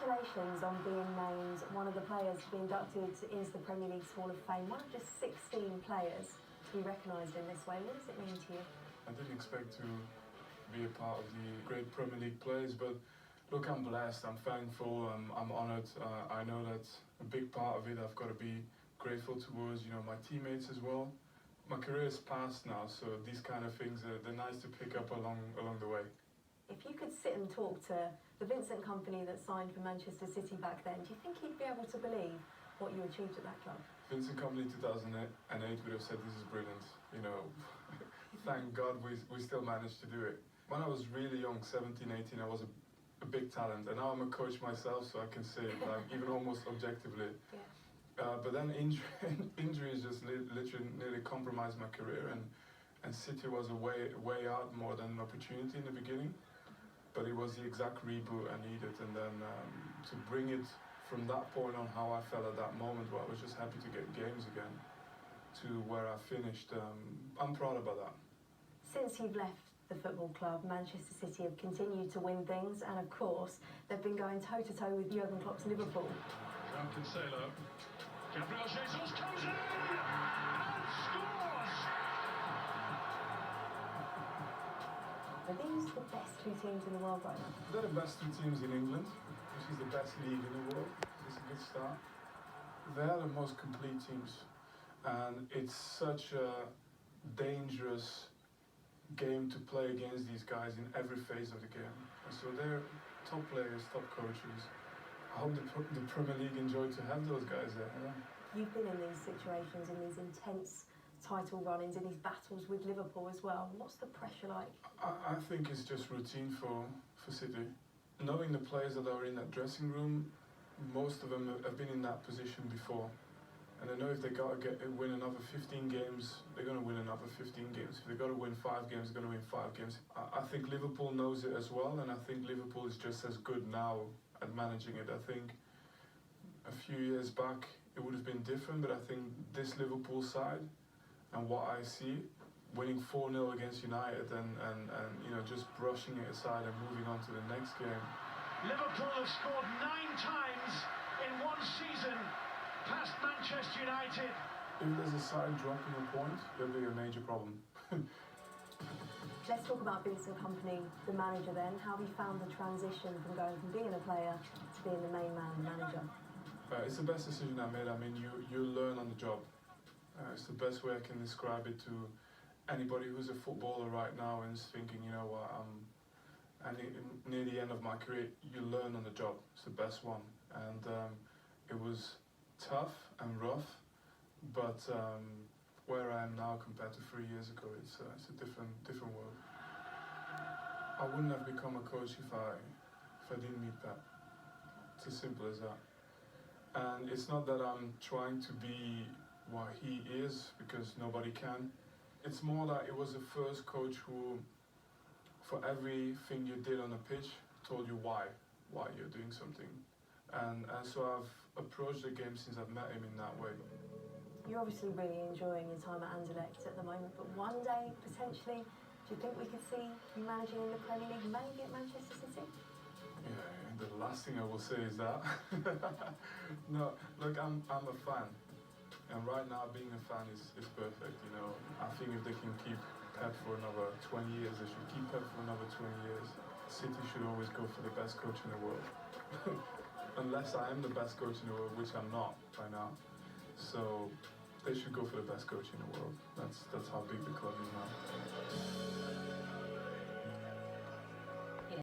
Congratulations on being named one of the players to be inducted into the Premier League's Hall of Fame, one of just 16 players to be recognised in this way. What does it mean to you? I didn't expect to be a part of the great Premier League players, but look, I'm blessed, I'm thankful, I'm honoured. I know that a big part of it I've got to be grateful towards, my teammates as well. My career is past now, so these kind of things, they're nice to pick up along the way. If you could sit and talk to the Vincent Kompany that signed for Manchester City back then, do you think he'd be able to believe what you achieved at that club? Vincent Kompany 2008 would have said, this is brilliant, Thank God we still managed to do it. When I was really young, 17, 18, I was a big talent, and now I'm a coach myself, so I can say it, even almost objectively. Yeah. But then injuries just literally nearly compromised my career, and City was a way out more than an opportunity in the beginning. But it was the exact reboot I needed, and then to bring it from that point on, how I felt at that moment, where I was just happy to get games again, to where I finished, I'm proud about that. Since you've left the football club, Manchester City have continued to win things, and of course, they've been going toe-to-toe with Jurgen Klopp's Liverpool. João Cancelo. Gabriel Jesus comes in and scores! Are these the best two teams in the world right now? They're the best two teams in England, which is the best league in the world. It's a good start. They're the most complete teams, and it's such a dangerous game to play against these guys in every phase of the game. And so they're top players, top coaches. I hope the Premier League enjoyed to have those guys there. Yeah. You've been in these situations, in these intense title run-ins, in these battles with Liverpool as well. What's the pressure like? I think it's just routine for City. Knowing the players that are in that dressing room, most of them have been in that position before. And they know if they got to win another 15 games, they're going to win another 15 games. If they got to win 5 games, they're going to win 5 games. I think Liverpool knows it as well, and I think Liverpool is just as good now at managing it. I think a few years back it would have been different, but I think this Liverpool side and what I see, winning 4-0 against United and just brushing it aside and moving on to the next game. Liverpool have scored 9 times in one season past Manchester United. If there's a side dropping a point, there'll be a major problem. Let's talk about Vincent Kompany, the manager then. How have you found the transition from going from being a player to being the main man, the manager? It's the best decision I made. I mean, you learn on the job. It's the best way I can describe it to anybody who's a footballer right now and is thinking, you know what, and near the end of my career, you learn on the job. It's the best one. And it was tough and rough, but where I am now compared to 3 years ago, it's a different world. I wouldn't have become a coach if I didn't meet Pep. It's as simple as that. And it's not that I'm trying to be what he is, because nobody can. It's more that it was the first coach who, for everything you did on the pitch, told you why you're doing something. And so I've approached the game since I've met him in that way. You're obviously really enjoying your time at Anderlecht at the moment, but one day, potentially, do you think we could see you managing in the Premier League, maybe at Manchester City? Yeah, the last thing I will say is that. No, look, I'm a fan. And right now, being a fan is perfect, I think if they can keep Pep for another 20 years, they should keep Pep for another 20 years. City should always go for the best coach in the world. Unless I am the best coach in the world, which I'm not by now. So they should go for the best coach in the world. That's how big the club is now.